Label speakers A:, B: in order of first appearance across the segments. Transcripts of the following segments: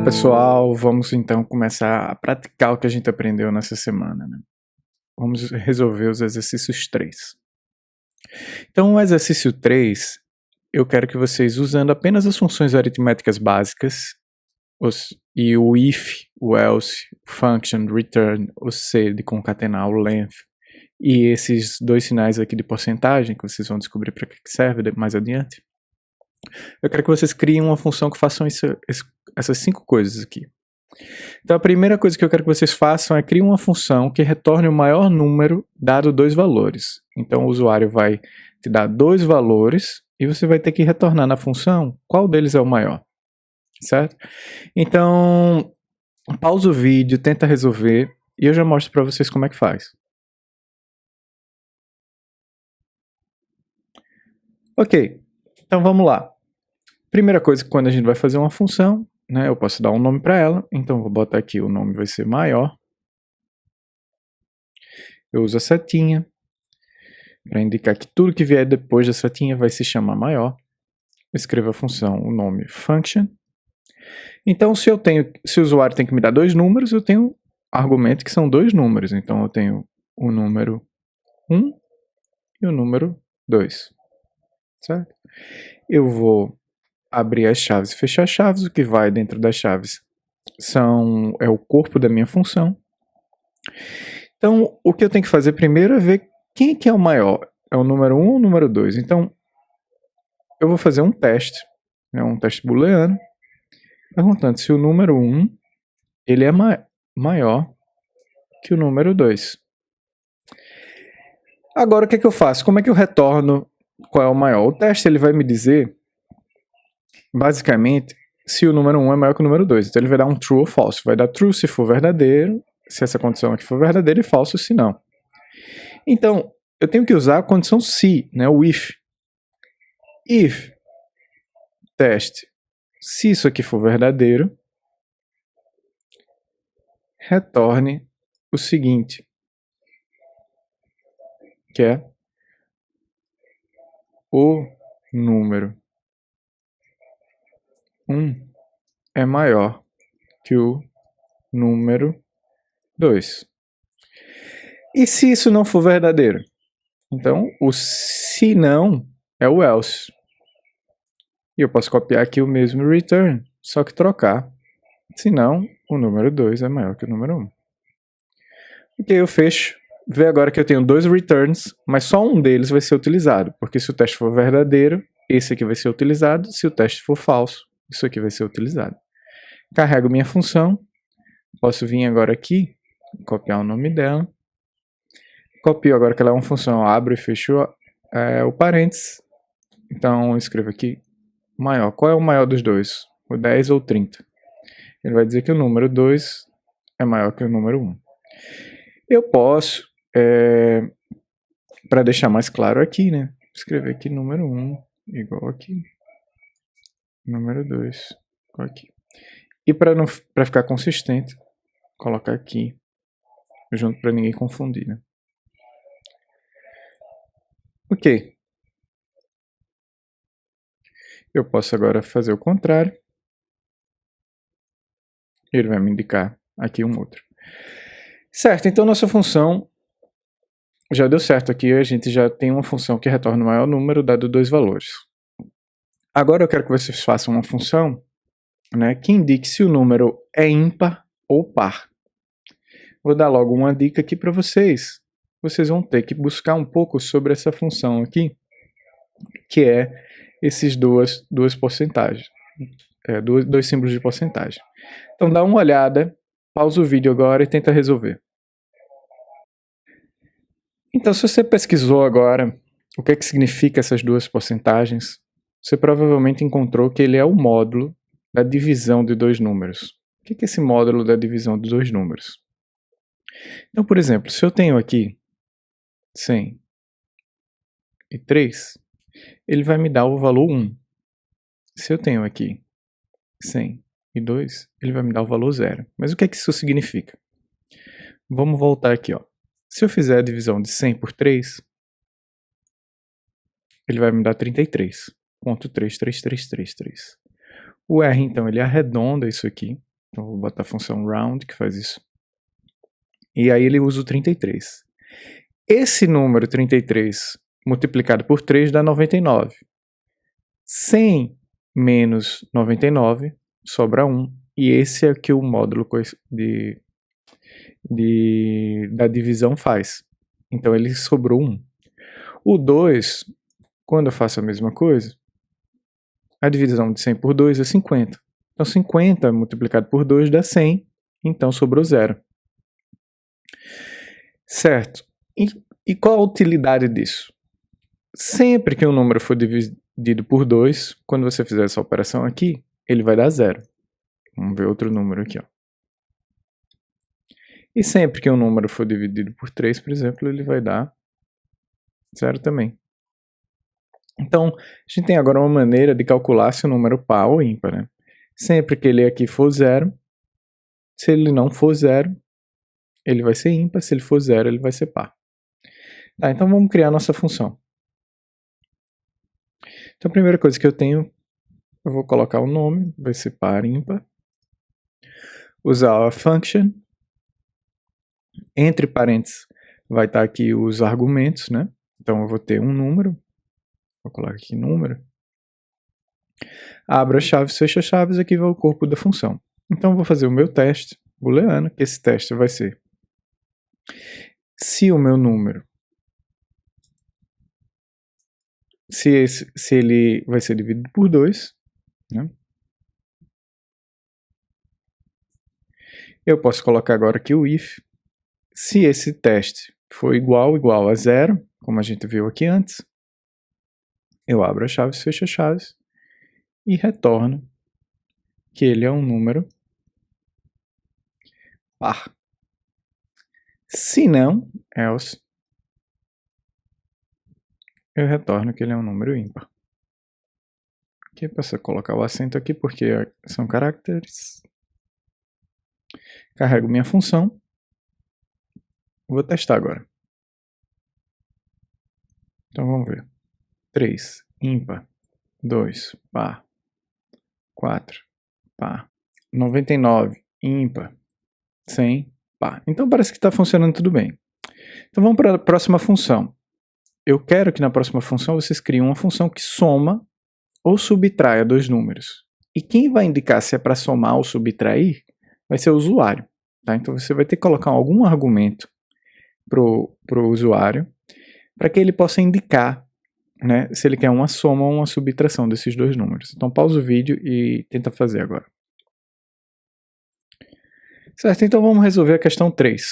A: pessoal, vamos então começar a praticar o que a gente aprendeu nessa semana, né? Vamos resolver os exercícios 3. Então, o exercício 3, eu quero que vocês, usando apenas as funções aritméticas básicas, e o if, o else, o function, return, o C de concatenar, o length, e esses dois sinais aqui de porcentagem, que vocês vão descobrir para que serve mais adiante, eu quero que vocês criem uma função que façam essas 5 coisas aqui. Então a primeira coisa que eu quero que vocês façam é criar uma função que retorne o maior número dado 2 valores. Então o usuário vai te dar 2 valores e você vai ter que retornar na função qual deles é o maior, certo? Então pausa o vídeo, tenta resolver e eu já mostro para vocês como é que faz. Ok, então vamos lá. Primeira coisa que quando a gente vai fazer uma função, né, eu posso dar um nome para ela, então vou botar aqui, o nome vai ser maior. Eu uso a setinha para indicar que tudo que vier depois da setinha vai se chamar maior. Eu escrevo a função, o nome function. Então, se o usuário tem que me dar 2 números, eu tenho argumento que são 2 números. Então, eu tenho o número 1 e o número 2, certo? Eu vou abrir as chaves e fechar as chaves. O que vai dentro das chaves é o corpo da minha função. Então, o que eu tenho que fazer primeiro é ver quem que é o maior. É o número 1 ou o número 2? Então, eu vou fazer um teste, né, um teste booleano, perguntando se o número 1 ele é maior que o número 2. Agora, o que é que eu faço? Como é que eu retorno qual é o maior? O teste ele vai me dizer, basicamente, se o número 1 é maior que o número 2. Então, ele vai dar um true ou false. Vai dar true se for verdadeiro, se essa condição aqui for verdadeira, e falso se não. Então, eu tenho que usar a condição se, né, o if. If teste, se isso aqui for verdadeiro, retorne o seguinte, que é o número 1 é maior que o número 2. E se isso não for verdadeiro? Então, o se não é o else. E eu posso copiar aqui o mesmo return, só que trocar. Se não, o número 2 é maior que o número 1. Ok, eu fecho. Vê agora que eu tenho 2 returns, mas só um deles vai ser utilizado, porque se o teste for verdadeiro, esse aqui vai ser utilizado, se o teste for falso, isso aqui vai ser utilizado. Carrego minha função, posso vir agora aqui, copiar o nome dela, copio agora que ela é uma função, abro e fecho o parênteses, então eu escrevo aqui, maior. Qual é o maior dos dois? O 10 ou o 30? Ele vai dizer que o número 2 é maior que o número 1. Eu posso, para deixar mais claro aqui, né, escrever aqui número 1 igual aqui, número 2 igual aqui. E para ficar consistente, colocar aqui junto para ninguém confundir, né? Ok. Eu posso agora fazer o contrário. Ele vai me indicar aqui um outro. Certo, então nossa função já deu certo aqui. A gente já tem uma função que retorna o maior número dado 2 valores. Agora eu quero que vocês façam uma função, né, que indique se o número é ímpar ou par. Vou dar logo uma dica aqui para vocês. Vocês vão ter que buscar um pouco sobre essa função aqui, que é esses duas porcentagens, dois símbolos de porcentagem. Então dá uma olhada, pausa o vídeo agora e tenta resolver. Então, se você pesquisou agora o que significa essas duas porcentagens, você provavelmente encontrou que ele é o módulo da divisão de 2 números. O que é esse módulo da divisão de 2 números? Então, por exemplo, se eu tenho aqui 103, ele vai me dar o valor 1. Se eu tenho aqui 102, ele vai me dar o valor 0. Mas o que é que isso significa? Vamos voltar aqui, ó. Se eu fizer a divisão de 100 por 3, ele vai me dar 33.33333. O R, então, ele arredonda isso aqui, Então vou botar a função round que faz isso. E aí ele usa o 33. Esse número 33 multiplicado por 3 dá 99. 100 menos 99 sobra 1. E esse é o que o módulo da divisão faz. Então ele sobrou 1. O 2, quando eu faço a mesma coisa, a divisão de 100 por 2 é 50. Então 50 multiplicado por 2 dá 100, então sobrou 0. Certo. E qual a utilidade disso? Sempre que um número for dividido por 2, quando você fizer essa operação aqui, ele vai dar 0. Vamos ver outro número aqui, ó. E sempre que um número for dividido por 3, por exemplo, ele vai dar 0 também. Então, a gente tem agora uma maneira de calcular se o número é par ou ímpar, né? Sempre que ele aqui for 0, se ele não for 0, ele vai ser ímpar, se ele for 0, ele vai ser par. Tá, então vamos criar a nossa função. Então a primeira coisa que eu tenho, eu vou colocar o nome, vai ser par ímpar. Usar a function. Entre parênteses vai estar aqui os argumentos, né? Então eu vou ter um número. Vou colocar aqui número. Abra chaves, fecha chaves, aqui vai o corpo da função. Então eu vou fazer o meu teste booleano, que esse teste vai ser se o meu número, se ele vai ser dividido por 2, né? Eu posso colocar agora aqui o if, se esse teste for igual a 0, como a gente viu aqui antes, eu abro as chaves, fecho as chaves e retorno que ele é um número par. Se não, else, eu retorno que ele é um número ímpar. Aqui posso colocar o acento aqui porque são caracteres. Carrego minha função. Vou testar agora. Então vamos ver. 3, ímpar. 2, par. 4, par. 99, ímpar. 100, par. Então parece que está funcionando tudo bem. Então vamos para a próxima função. Eu quero que na próxima função vocês criem uma função que soma ou subtraia dois números. E quem vai indicar se é para somar ou subtrair vai ser o usuário. Tá? Então você vai ter que colocar algum argumento para o usuário para que ele possa indicar, né, se ele quer uma soma ou uma subtração desses dois números. Então pausa o vídeo e tenta fazer agora. Certo, então vamos resolver a questão 3.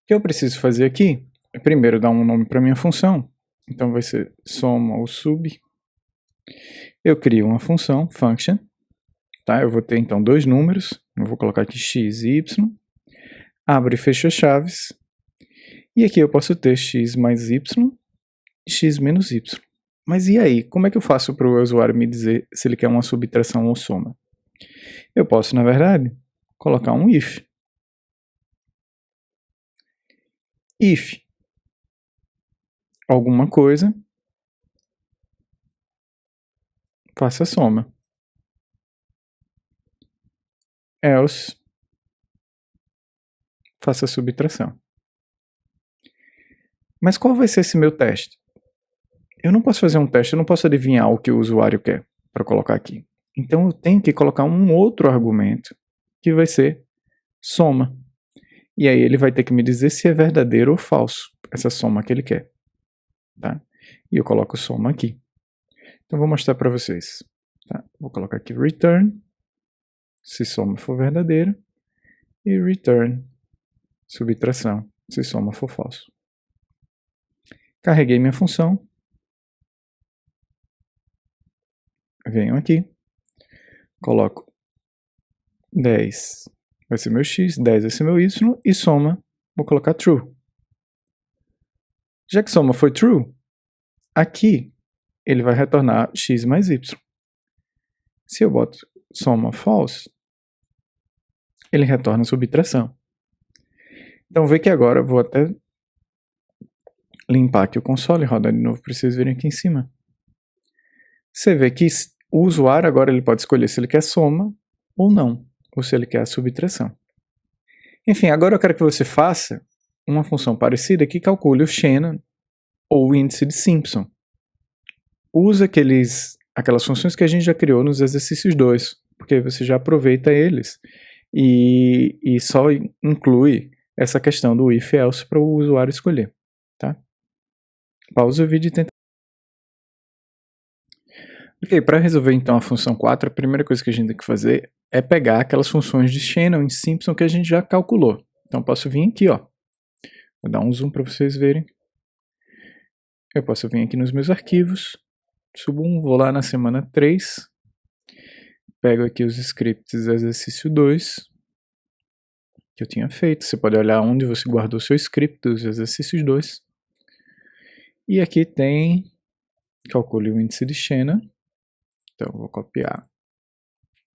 A: O que eu preciso fazer aqui é primeiro dar um nome para minha função. Então vai ser soma ou sub. Eu crio uma função, function. Tá? Eu vou ter então dois números. Eu vou colocar aqui x e y. Abro e fecho as chaves. E aqui eu posso ter x mais y e x menos y. Mas e aí? Como é que eu faço para o usuário me dizer se ele quer uma subtração ou soma? Eu posso, na verdade, colocar um if. If alguma coisa, faça a soma. Else, faça a subtração. Mas qual vai ser esse meu teste? Eu não posso fazer um teste, eu não posso adivinhar o que o usuário quer para colocar aqui. Então eu tenho que colocar um outro argumento que vai ser soma. E aí ele vai ter que me dizer se é verdadeiro ou falso essa soma que ele quer. Tá? E eu coloco soma aqui. Então vou mostrar para vocês. Tá? Vou colocar aqui return, se soma for verdadeira, e return, subtração, se soma for falso. Carreguei minha função. Venho aqui. Coloco 10 vai ser meu x, 10 vai ser meu y, e soma, vou colocar true. Já que soma foi true, aqui ele vai retornar x mais y. Se eu boto soma false, ele retorna subtração. Então vê que agora eu vou até limpar aqui o console, rodar de novo para vocês verem aqui em cima. Você vê que o usuário agora ele pode escolher se ele quer soma ou não, ou se ele quer a subtração. Enfim, agora eu quero que você faça uma função parecida que calcule o Shannon ou o índice de Simpson. Usa aquelas funções que a gente já criou nos exercícios 2, porque aí você já aproveita eles e só inclui essa questão do if else para o usuário escolher. Tá? Pausa o vídeo e tenta. Ok, para resolver então a função 4, a primeira coisa que a gente tem que fazer é pegar aquelas funções de Shannon e Simpson que a gente já calculou. Então eu posso vir aqui, ó. Vou dar um zoom para vocês verem. Eu posso vir aqui nos meus arquivos, subo vou lá na semana 3, pego aqui os scripts do exercício 2 que eu tinha feito. Você pode olhar onde você guardou seu script dos exercícios 2. E aqui tem, calcule o índice de Shannon. Então eu vou copiar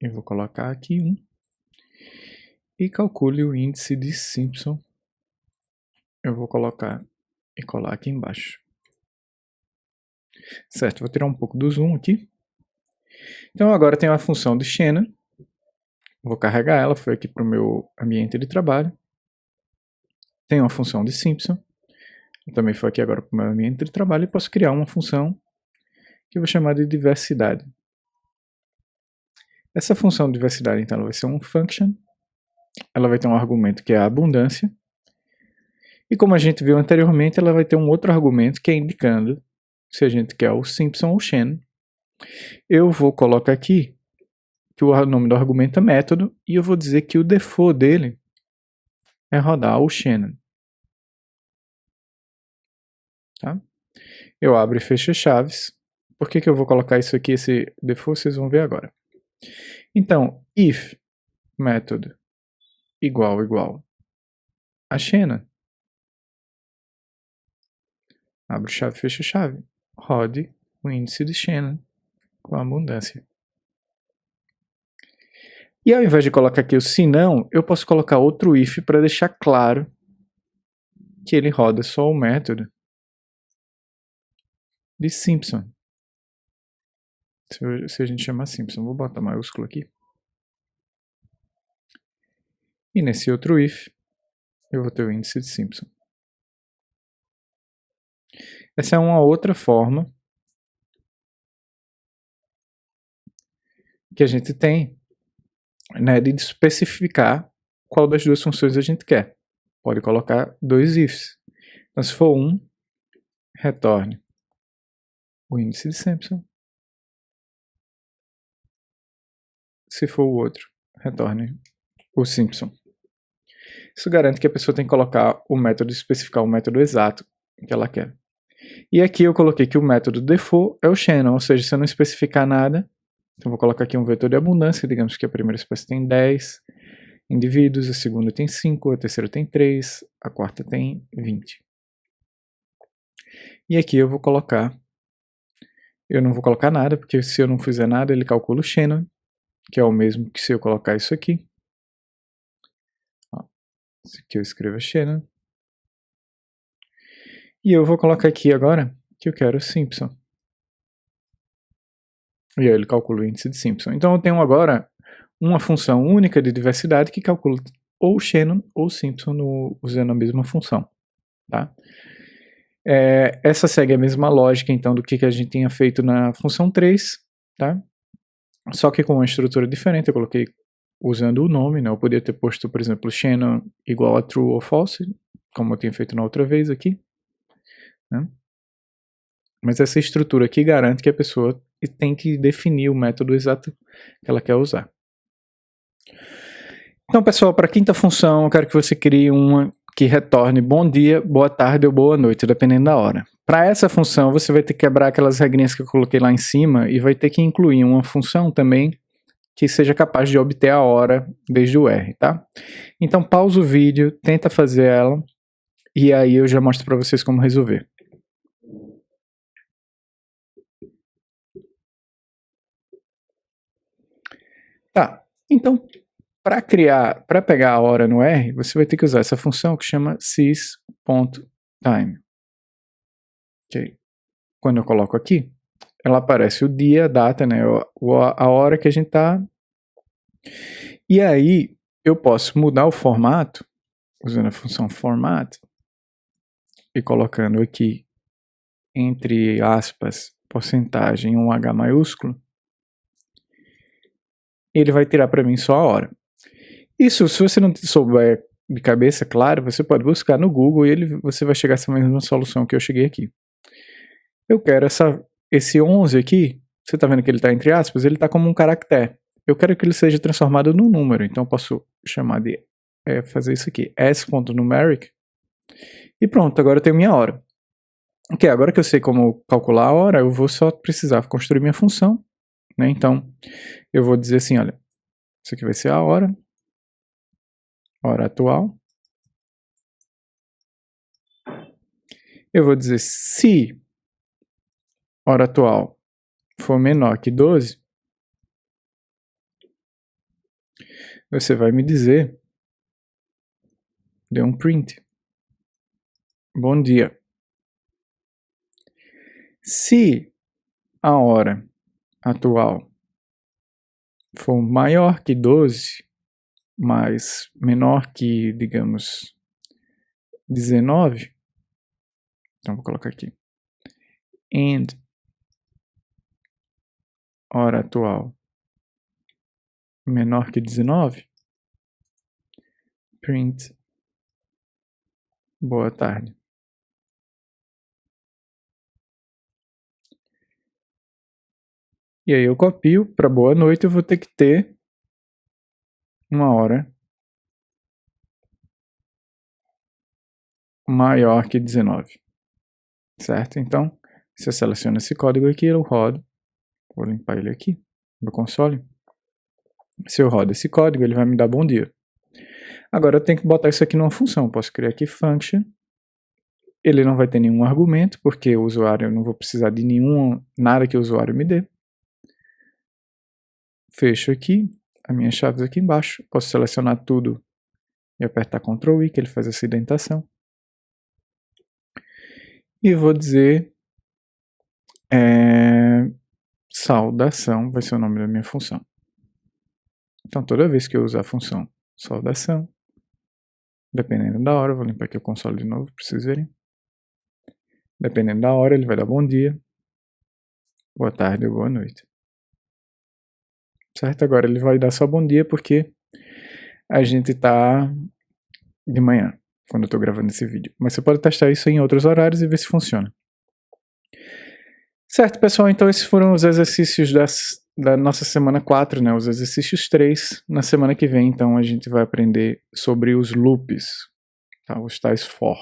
A: e vou colocar aqui 1. E calcule o índice de Simpson. Eu vou colocar e colar aqui embaixo. Certo, vou tirar um pouco do zoom aqui. Então agora tem a função de Shannon. Vou carregar ela, foi aqui para o meu ambiente de trabalho. Tem uma função de Simpson. Também foi aqui agora para o meu ambiente de trabalho. E posso criar uma função que eu vou chamar de diversidade. Essa função de diversidade, então, ela vai ser um function. Ela vai ter um argumento que é a abundância. E como a gente viu anteriormente, ela vai ter um outro argumento que é indicando se a gente quer o Simpson ou o Shannon. Eu vou colocar aqui que o nome do argumento é método e eu vou dizer que o default dele é rodar o Shannon. Tá? Eu abro e fecho chaves. Por que eu vou colocar isso aqui, esse default, vocês vão ver agora. Então, if método igual a Shannon, abro chave, fecho chave, rode o índice de Shannon com abundância. E ao invés de colocar aqui o se não, eu posso colocar outro if para deixar claro que ele roda só o método de Simpson. Se a gente chamar Simpson, vou botar maiúsculo aqui. E nesse outro if, eu vou ter o índice de Simpson. Essa é uma outra forma que a gente tem, né, de especificar qual das duas funções a gente quer. Pode colocar dois ifs. Então, se for um, retorne o índice de Simpson. Se for o outro, retorne o Simpson. Isso garante que a pessoa tem que colocar o método, especificar o método exato que ela quer. E aqui eu coloquei que o método default é o Shannon, ou seja, se eu não especificar nada, então vou colocar aqui um vetor de abundância, digamos que a primeira espécie tem 10 indivíduos, a segunda tem 5, a terceira tem 3, a quarta tem 20. E aqui eu vou colocar, eu não vou colocar nada, porque se eu não fizer nada, ele calcula o Shannon, que é o mesmo que se eu colocar isso aqui. Ó, isso aqui eu escrevo Shannon. E eu vou colocar aqui agora que eu quero Simpson. E aí ele calcula o índice de Simpson. Então eu tenho agora uma função única de diversidade que calcula ou Shannon ou Simpson usando a mesma função. Tá? Essa segue a mesma lógica então do que a gente tinha feito na função 3. Tá? Só que com uma estrutura diferente. Eu coloquei usando o nome. Né? Eu poderia ter posto, por exemplo, Shannon igual a true ou false, como eu tinha feito na outra vez aqui. Né? Mas essa estrutura aqui garante que a pessoa tem que definir o método exato que ela quer usar. Então, pessoal, para a quinta função, eu quero que você crie uma que retorne bom dia, boa tarde ou boa noite, dependendo da hora. Para essa função, você vai ter que quebrar aquelas regrinhas que eu coloquei lá em cima e vai ter que incluir uma função também que seja capaz de obter a hora desde o R, tá? Então, pausa o vídeo, tenta fazer ela e aí eu já mostro para vocês como resolver. Tá, então para pegar a hora no R, você vai ter que usar essa função que chama sys.time. Okay. Quando eu coloco aqui, ela aparece o dia, a data, né, a hora que a gente tá. E aí eu posso mudar o formato usando a função format e colocando aqui entre aspas porcentagem um H maiúsculo. Ele vai tirar para mim só a hora. Isso, se você não souber de cabeça, claro, você pode buscar no Google e você vai chegar a essa mesma solução que eu cheguei aqui. Eu quero esse 11 aqui, você está vendo que ele está entre aspas, ele está como um caractere. Eu quero que ele seja transformado num número, então eu posso chamar de, fazer isso aqui, s.numeric, e pronto, agora eu tenho minha hora. Ok, agora que eu sei como calcular a hora, eu vou só precisar construir minha função, né? Então, eu vou dizer assim, olha, isso aqui vai ser a hora atual. Eu vou dizer se hora atual for menor que 12, você vai me dizer, dê um print. Bom dia. Se a hora atual for maior que 12, mas menor que, digamos, 19, então vou colocar aqui, and hora atual menor que 19, print boa tarde. E aí eu copio para boa noite, eu vou ter que ter uma hora maior que 19, certo? Então, se eu seleciono esse código aqui, eu rodo, vou limpar ele aqui no console. Se eu rodo esse código, ele vai me dar bom dia. Agora eu tenho que botar isso aqui numa função, eu posso criar aqui function, ele não vai ter nenhum argumento, porque o usuário, eu não vou precisar de nada que o usuário me dê. Fecho aqui, as minhas chaves aqui embaixo, posso selecionar tudo e apertar Ctrl I, que ele faz essa indentação. E vou dizer, saudação vai ser o nome da minha função. Então toda vez que eu usar a função saudação, dependendo da hora, vou limpar aqui o console de novo para vocês verem. Dependendo da hora, ele vai dar bom dia, boa tarde ou boa noite. Certo? Agora ele vai dar só bom dia porque a gente tá de manhã, quando eu tô gravando esse vídeo. Mas você pode testar isso em outros horários e ver se funciona. Certo, pessoal? Então esses foram os exercícios da nossa semana 4, né? Os exercícios 3. Na semana que vem, então, a gente vai aprender sobre os loops, tá? Os tais for.